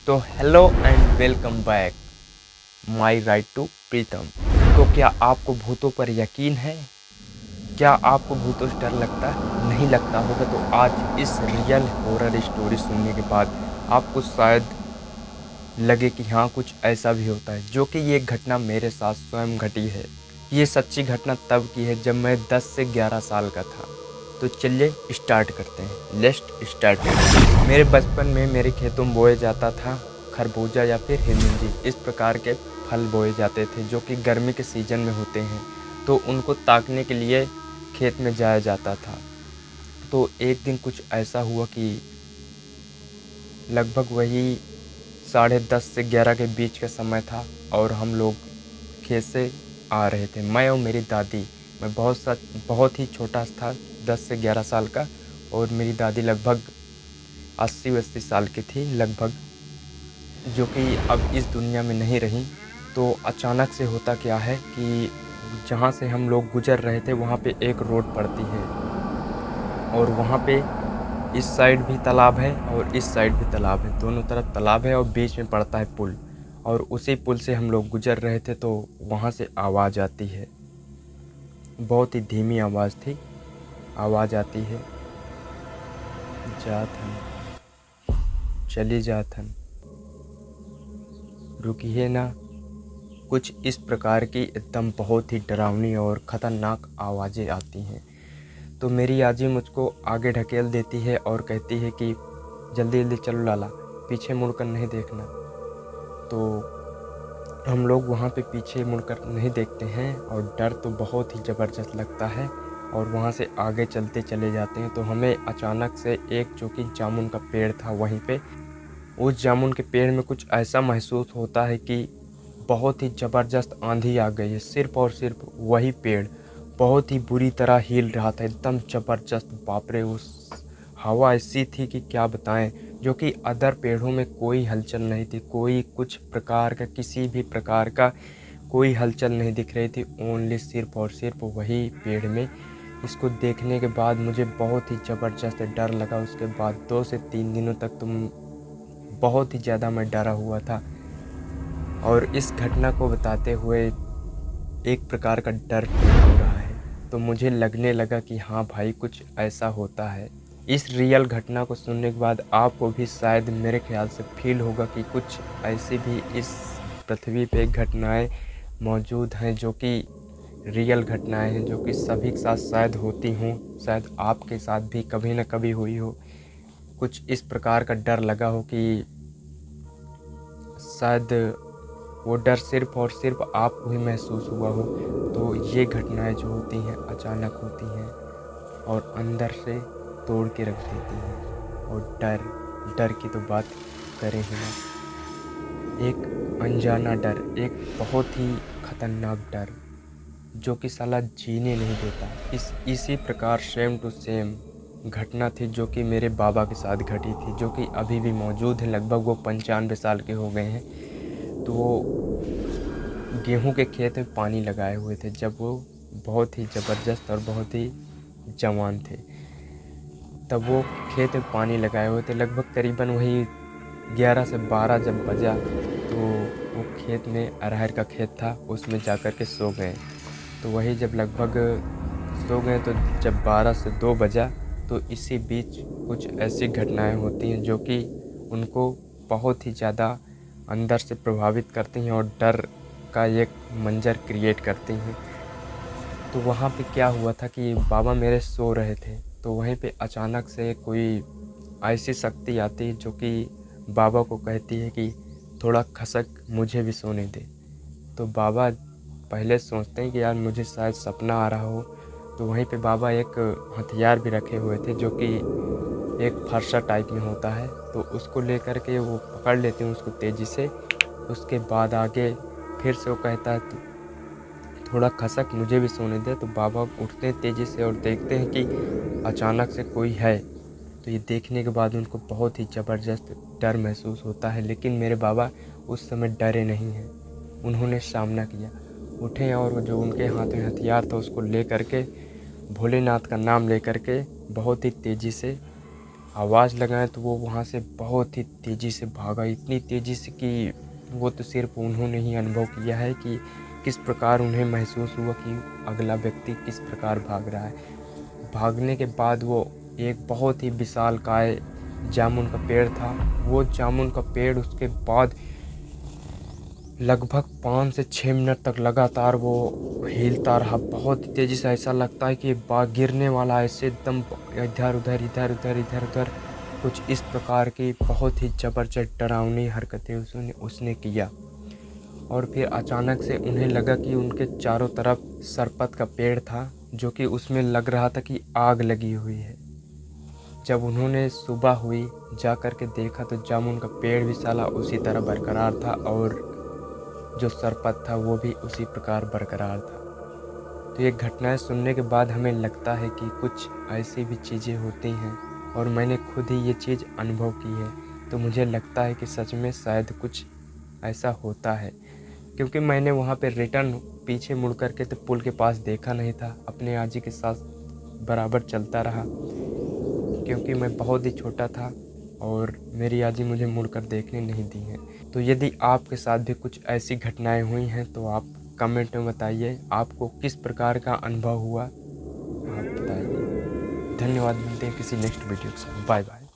तो hello and welcome back my right to Pritam. तो क्या आपको भूतों पर यकीन है? क्या आपको भूतों से डर लगता है? नहीं लगता होगा तो आज इस रियल हॉरर स्टोरी सुनने के बाद आपको शायद लगे कि हाँ, कुछ ऐसा भी होता है, जो कि ये घटना मेरे साथ स्वयं घटी है। ये सच्ची घटना तब की है जब मैं 10 से 11 साल का था। तो चलिए स्टार्ट करते हैं। Let's start. मेरे बचपन में मेरे खेतों में बोए जाता था खरबूजा या फिर हिंदी, इस प्रकार के फल बोए जाते थे जो कि गर्मी के सीज़न में होते हैं। तो उनको ताकने के लिए खेत में जाया जाता था। तो एक दिन कुछ ऐसा हुआ कि लगभग वही 10:30 से 11 के बीच का समय था और हम लोग खेत से आ रहे थे, मैं और मेरी दादी। मैं बहुत ही छोटा था, 10 से 11 साल का, और मेरी दादी लगभग 80-80 साल की थी लगभग, जो कि अब इस दुनिया में नहीं रही। तो अचानक से होता क्या है कि जहाँ से हम लोग गुजर रहे थे वहाँ पे एक रोड पड़ती है, और वहाँ पे इस साइड भी तालाब है और इस साइड भी तालाब है, दोनों तरफ तालाब है और बीच में पड़ता है पुल। और उसी पुल से हम लोग गुजर रहे थे तो वहाँ से आवाज़ आती है, बहुत ही धीमी आवाज़ थी। आवाज़ आती है, जात हन, चली जात हन, रुकिए ना। कुछ इस प्रकार की एकदम बहुत ही डरावनी और ख़तरनाक आवाज़ें आती हैं। तो मेरी आजी मुझको आगे ढकेल देती है और कहती है कि जल्दी जल्दी चलो लाला, पीछे मुड़कर नहीं देखना। तो हम लोग वहाँ पे पीछे मुड़कर नहीं देखते हैं और डर तो बहुत ही ज़बरदस्त लगता है, और वहाँ से आगे चलते चले जाते हैं। तो हमें अचानक से एक जो कि जामुन का पेड़ था वहीं पे, उस जामुन के पेड़ में कुछ ऐसा महसूस होता है कि बहुत ही ज़बरदस्त आंधी आ गई है। सिर्फ और सिर्फ वही पेड़ बहुत ही बुरी तरह हिल रहा था, एकदम ज़बरदस्त। बाप रे, उस हवा ऐसी थी कि क्या बताएं, जो कि अदर पेड़ों में कोई हलचल नहीं थी, कोई कुछ प्रकार का, किसी भी प्रकार का कोई हलचल नहीं दिख रही थी, ओनली सिर्फ और सिर्फ वही पेड़ में। इसको देखने के बाद मुझे बहुत ही ज़बरदस्त डर लगा। उसके बाद 2 से 3 दिनों तक तुम बहुत ही ज़्यादा मैं डरा हुआ था, और इस घटना को बताते हुए एक प्रकार का डर फील हो रहा है। तो मुझे लगने लगा कि हाँ भाई, कुछ ऐसा होता है। इस रियल घटना को सुनने के बाद आपको भी शायद मेरे ख्याल से फील होगा कि कुछ ऐसी भी इस पृथ्वी पे घटनाएं मौजूद हैं, जो कि रियल घटनाएं हैं, जो कि सभी के साथ शायद होती हों, शायद आपके साथ भी कभी ना कभी हुई हो। कुछ इस प्रकार का डर लगा हो कि शायद वो डर सिर्फ और सिर्फ आपको ही महसूस हुआ हो। तो ये घटनाएं जो होती हैं अचानक होती हैं और अंदर से तोड़ के रख देती हैं। और डर डर की तो बात करें ही ना, एक अनजाना डर, एक बहुत ही खतरनाक डर, जो कि साला जीने नहीं देता। इसी प्रकार सेम टू सेम घटना थी जो कि मेरे बाबा के साथ घटी थी, जो कि अभी भी मौजूद है। लगभग वो 95 साल के हो गए हैं। तो वो गेहूं के खेत में पानी लगाए हुए थे जब वो बहुत ही ज़बरदस्त और बहुत ही जवान थे। तब वो खेत में पानी लगाए हुए थे, लगभग करीबन वही 11 से 12 जब बजा, तो वो खेत में अरहर का खेत था, उसमें जा कर के सो गए। तो वही जब लगभग सो गए तो जब 12 से 2 बजा, तो इसी बीच कुछ ऐसी घटनाएं होती हैं जो कि उनको बहुत ही ज़्यादा अंदर से प्रभावित करती हैं और डर का एक मंजर क्रिएट करती हैं। तो वहाँ पे क्या हुआ था कि बाबा मेरे सो रहे थे, तो वहीं पे अचानक से कोई ऐसी शक्ति आती है जो कि बाबा को कहती है कि थोड़ा खसक, मुझे भी सोने दे। तो बाबा पहले सोचते हैं कि यार मुझे शायद सपना आ रहा हो। तो वहीं पे बाबा एक हथियार भी रखे हुए थे, जो कि एक फरसा टाइप में होता है, तो उसको लेकर के वो पकड़ लेते हैं उसको तेज़ी से। उसके बाद आगे फिर से वो कहता है थोड़ा खसक, मुझे भी सोने दे। तो बाबा उठते हैं तेज़ी से और देखते हैं कि अचानक से कोई है। तो ये देखने के बाद उनको बहुत ही ज़बरदस्त डर महसूस होता है, लेकिन मेरे बाबा उस समय डरे नहीं हैं। उन्होंने सामना किया, उठे और वो जो उनके हाथ में हथियार था उसको ले करके, भोलेनाथ का नाम ले करके बहुत ही तेज़ी से आवाज़ लगाएं तो वो वहाँ से बहुत ही तेज़ी से भागा, इतनी तेज़ी से कि वो तो सिर्फ उन्होंने ही अनुभव किया है कि किस प्रकार उन्हें महसूस हुआ कि अगला व्यक्ति किस प्रकार भाग रहा है। भागने के बाद वो एक बहुत ही विशालकाय जामुन का पेड़ था। वो जामुन का पेड़ उसके बाद लगभग 5 से 6 मिनट तक लगातार वो हिलता रहा बहुत ही तेज़ी से। ऐसा लगता है कि बाग गिरने वाला, ऐसे एकदम इधर उधर इधर उधर इधर उधर कुछ इस प्रकार की बहुत ही ज़बरदस्त डरावनी हरकतें उसने किया। और फिर अचानक से उन्हें लगा कि उनके चारों तरफ सरपत का पेड़ था, जो कि उसमें लग रहा था कि आग लगी हुई है। जब उन्होंने सुबह हुई जा कर के देखा तो जामुन का पेड़ भी साला उसी तरह बरकरार था और जो सरपत था वो भी उसी प्रकार बरकरार था। तो ये घटनाएं सुनने के बाद हमें लगता है कि कुछ ऐसी भी चीज़ें होती हैं, और मैंने खुद ही ये चीज़ अनुभव की है। तो मुझे लगता है कि सच में शायद कुछ ऐसा होता है, क्योंकि मैंने वहाँ पे रिटर्न पीछे मुड़ कर के तो पुल के पास देखा नहीं था, अपने आजी के साथ बराबर चलता रहा, क्योंकि मैं बहुत ही छोटा था और मेरी आजी मुझे मुड़कर देखने नहीं दी है। तो यदि आपके साथ भी कुछ ऐसी घटनाएं हुई हैं तो आप कमेंट में बताइए, आपको किस प्रकार का अनुभव हुआ, आप बताइए। धन्यवाद, मिलते हैं किसी नेक्स्ट वीडियो के साथ। Bye bye.